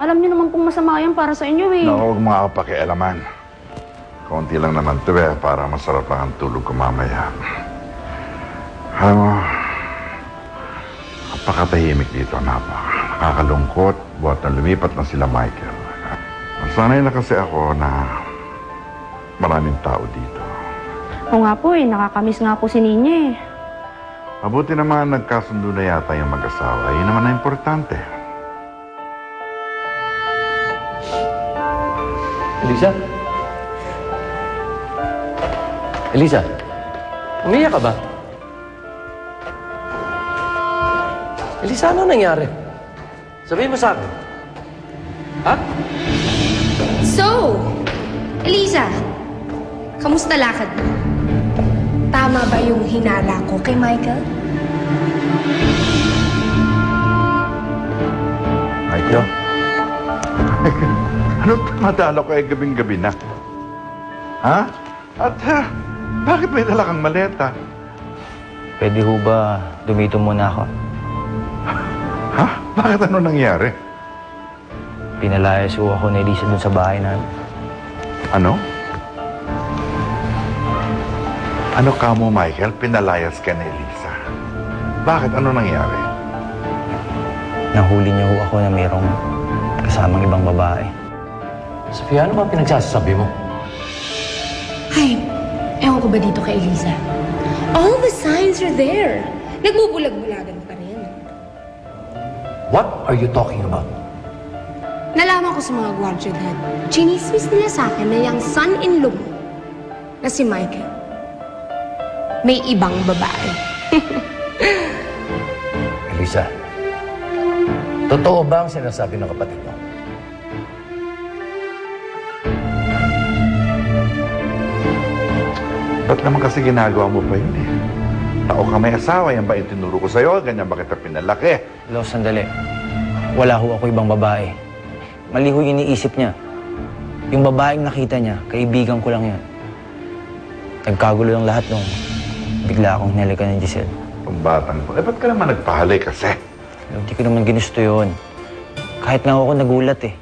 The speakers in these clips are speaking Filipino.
Alam niyo naman pong masama yan para sa inyo eh. Naku, huwag mga pakialaman. Kaunti lang naman ito para masarap lang ang tulog ko mamaya. Alam mo, napakatahimik dito, nakakalungkot. Buhat na lumipat na sila Michael. Sanay na kasi ako na maraming tao dito. Oo nga po eh, nakakamiss nga po si Ninya eh. Mabuti naman nagkasundo na yata yung mag-asawa. Yun naman na importante. Elisa? Elisa? Umiyak ka ba? Elisa, ano nangyari? Sabihin mo sa akin. Ha? So, Elisa, kamusta lakad mo? Tama ba yung hinala ko kay Michael? Michael? Ano tumatalo kayo gabing-gabi na? Ha? At bakit may dala kang maleta? Pwede ho ba dumito muna ako? Ha? Bakit ano nangyari? Pinalayas ho ako ni Elisa dun sa bahay namin. Ano? Ano ka mo, Michael? Pinalayas ka ni Elisa. Bakit? Ano nangyari? Nahuli niya ho ako na mayroong kasamang ibang babae. Sofia, ano ba pinagsasabi mo? Ay, ewan ko ba dito kay Elisa? All the signs are there. Nagbubulag-bulagan pa rin. What are you talking about? Nalaman ko sa mga gwardiya na chinismis nila sa akin na yung son-in-law mo na si Michael may ibang babae. Elisa, totoo ba ang sinasabi ng kapatid mo? Ba't naman kasi ginagawa mo pa yun eh? Tao ka may asawa, yan ba yung tinuro ko sa'yo? Ganyan ba kita pinalaki? Lo, sandali. Wala ho ako ibang babae. Mali ho yung iniisip niya. Yung babaeng nakita niya, kaibigan ko lang yan. Nagkagulo lang lahat nung bigla akong hinalikan ni Giselle. Kung batang ko, ba't ka naman nagpahalik kasi? Hindi ko naman ginusto yun. Kahit nga ako nagulat eh.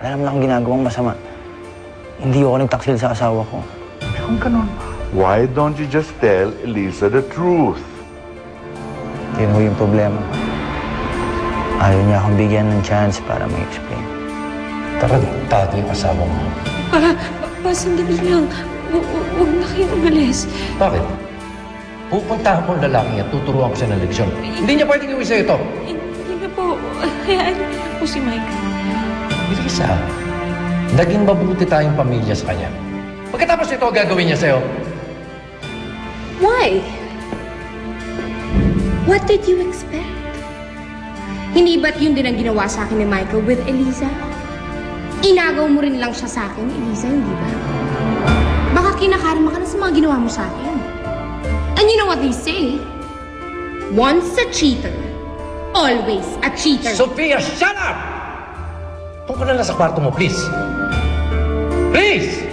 Alam lang akong ginagawang masama. Hindi ako nagtaksil sa asawa ko. Kung ganun, why don't you just tell Elisa the truth? Yun ho yung problema. Ayaw niya akong bigyan ng chance para mag-explain. Tarantado yung asawa mo. Sandali lang. Huwag na kayo umalis. Bakit? Pupuntahan ko ang lalaki at tuturuan ko siya ng leksyon. Hindi niya pwedeng iwi sa'yo ito. Hindi na po. Hayaan niyo na po si Michael. Elisa, naging mabuti tayong pamilya sa kanya. Pagkatapos ito, gagawin niya sa'yo. Why? What did you expect? Hindi ba't yun din ang ginawa sa akin ni Michael with Elisa? Inagaw mo rin lang siya sa akin, Elisa, hindi ba? Baka kinakarma ka na sa mga ginawa mo sa akin. And you know what they say? Once a cheater, always a cheater. Sophia, shut up! Doon ka na lang sa kwarto mo, please. Please!